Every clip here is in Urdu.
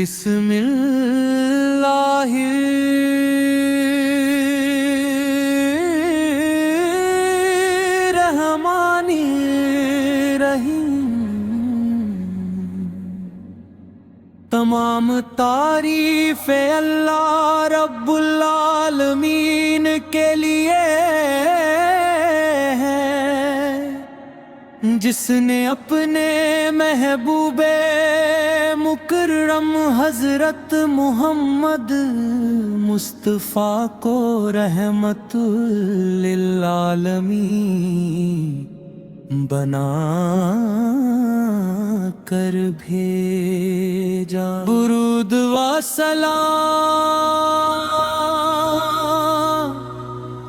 بسم اللہ الرحمن الرحیم۔ تمام تعریف اللہ رب العالمین کے لیے ہے، جس نے اپنے محبوب مکرم حضرت محمد مصطفیٰ کو رحمت للعالمین بنا کر بھیجا۔ درود و سلام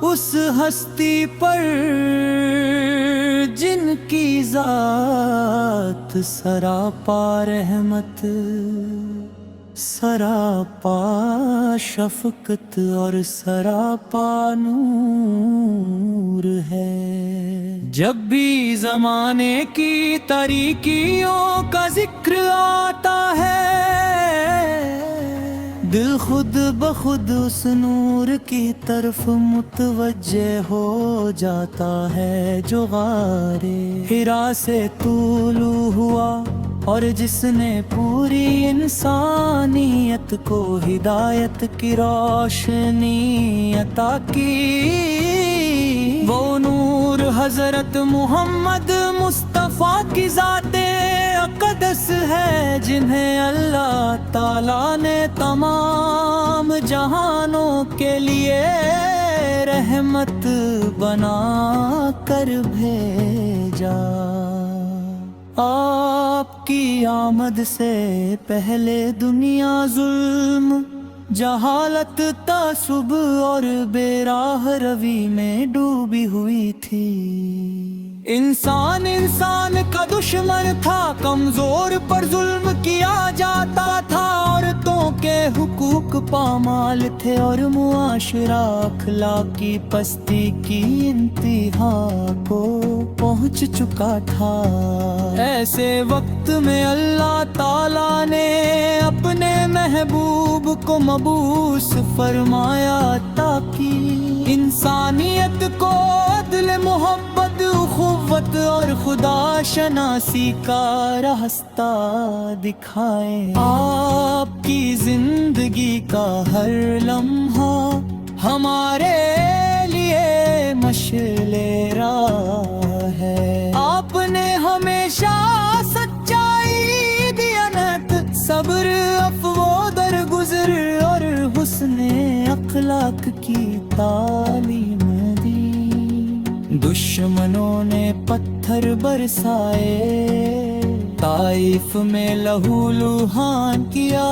اس ہستی پر جن کی ذات سراپا رحمت، سراپا شفقت اور سراپا نور ہے۔ جب بھی زمانے کی تاریکیوں کا ذکر آتا ہے، دل خود بخود اس نور کی طرف متوجہ ہو جاتا ہے، جو غار حرا سے طلوع ہوا اور جس نے پوری انسانیت کو ہدایت کی روشنی عطا کی۔ وہ نور حضرت محمد مصطفیٰ کی ذات اقدس ہے، جنہیں اللہ تعالیٰ نے تمام جہانوں کے لیے رحمت بنا کر بھیجا۔ آپ کی آمد سے پہلے دنیا ظلم، جہالت، تعصب اور بے راہ روی میں ڈوبی ہوئی تھی۔ انسان کا دشمن تھا، کمزور پر ظلم کیا جاتا تھا، عورتوں کے حقوق پامال تھے اور معاشرہ اخلاقی پستی کی انتہا کو پہنچ چکا تھا۔ ایسے وقت میں اللہ تعالیٰ نے اپنے محبوب کو مبعوث فرمایا تاکہ انسانیت کو عدل، محبت، اخوت اور خدا شناسی کا راستہ دکھائیں۔ آپ کی زندگی کا ہر لمحہ ہمارے لیے مشعل راہ ہے۔ آپ نے ہمیشہ سچائی، دیانت، صبر، عفو، درگزر اور حسن اخلاق کی تعلیم دی۔ دشمنوں نے پتھر برسائے، طائف میں لہو لہان کیا،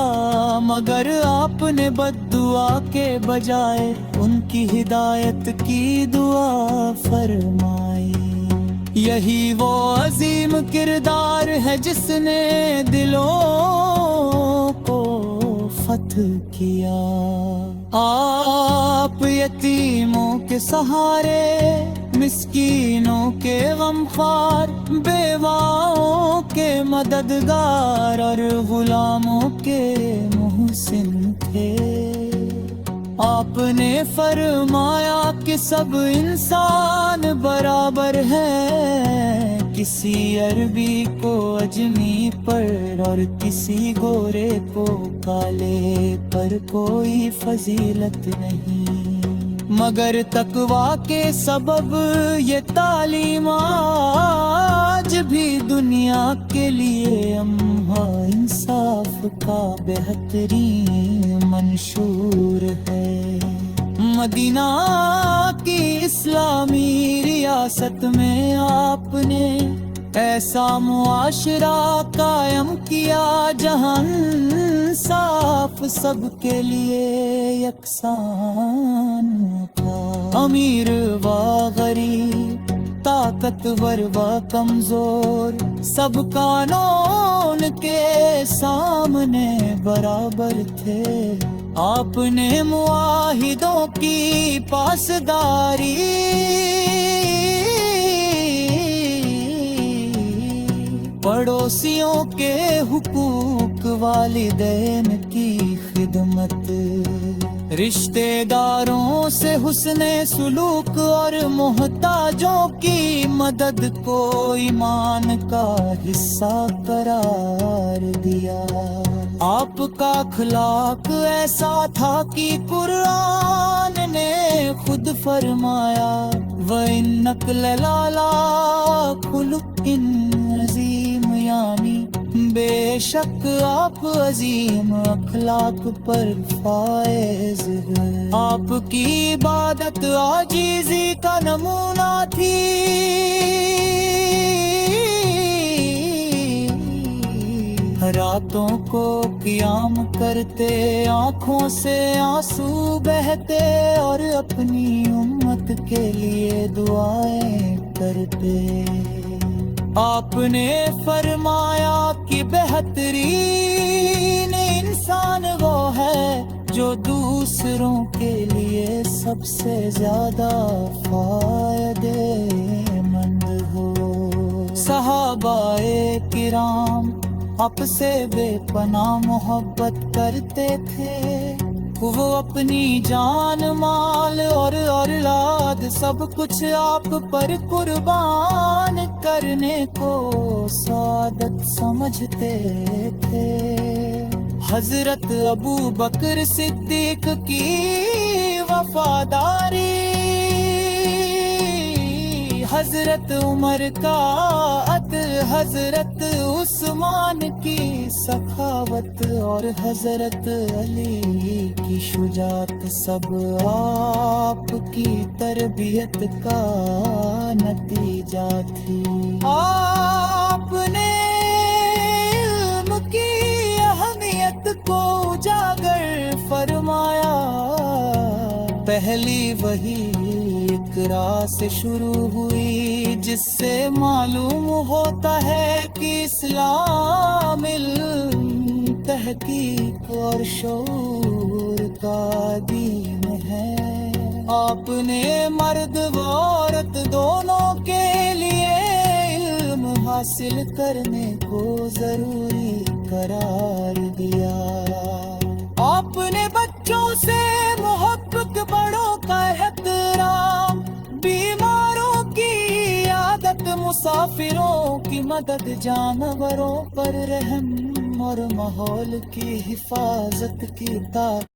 مگر آپ نے بد دعا کے بجائے ان کی ہدایت کی دعا فرمائی۔ یہی وہ عظیم کردار ہے جس نے دلوں کو فتح کیا۔ آپ یتیموں کے سہارے، مسکینوں کے غمخوار، بیواؤں کے مددگار اور غلاموں کے محسن تھے۔ آپ نے فرمایا کہ سب انسان برابر ہیں، کسی عربی کو اجمی پر اور کسی گورے کو کالے پر کوئی فضیلت نہیں، مگر تقویٰ کے سبب یہ تعلیم آج بھی دنیا کے لیے امہ انصاف کا بہترین منشور ہے۔ مدینہ کی اسلامی ریاست میں آپ نے ایسا معاشرہ قائم کیا جہاں انصاف سب کے لیے یکساں تھا۔ امیر و غریب، طاقتور و کمزور، سب قانون کے سامنے برابر تھے۔ آپ نے معاہدوں کی پاسداری، پڑوسیوں کے حقوق والدین کی خدمت، رشتے داروں سے حسن سلوک اور محتاجوں کی مدد کو ایمان کا حصہ قرار دیا۔ آپ کا اخلاق ایسا تھا کہ قرآن نے خود فرمایا وَإِنَّكَ لَعَلَىٰ خُلُقٍ عَظِيمٍ، یعنی بے شک آپ عظیم اخلاق پر فائز ہیں۔ آپ کی عبادت عاجزی کا نمونہ تھی، راتوں کو قیام کرتے، آنکھوں سے آنسو بہتے اور اپنی امت کے لیے دعائیں کرتے۔ آپ نے فرمایا کہ بہترین انسان وہ ہے جو دوسروں کے لیے سب سے زیادہ فائدے مند ہو۔ صحابہ کرام آپ سے بے پناہ محبت کرتے تھے، وہ اپنی جان مال اور اولاد سب کچھ آپ پر قربان کرنے کو سعادت سمجھتے تھے۔ حضرت ابو بکر صدیق کی وفاداری، حضرت عمر کا عدل، حضرت عثمان کی سخاوت اور حضرت علی کی شجاعت سب آپ کی تربیت کا نتیجہ تھی۔ آپ نے علم کی اہمیت کو اجاگر فرمایا، پہلی وحی اقرا سے شروع ہوئی، جس سے معلوم ہوتا ہے کہ اسلام علم، تحقیق اور شعور کا دین ہے۔ آپ نے مرد و عورت دونوں کے لیے علم حاصل کرنے کو ضروری قرار دیا۔ آپ نے بچوں سے محبت، بڑوں کا احترام، بیماروں کی عادت، مسافروں کی مدد، جانوروں پر رحم اور ماحول کی حفاظت کی تعلیم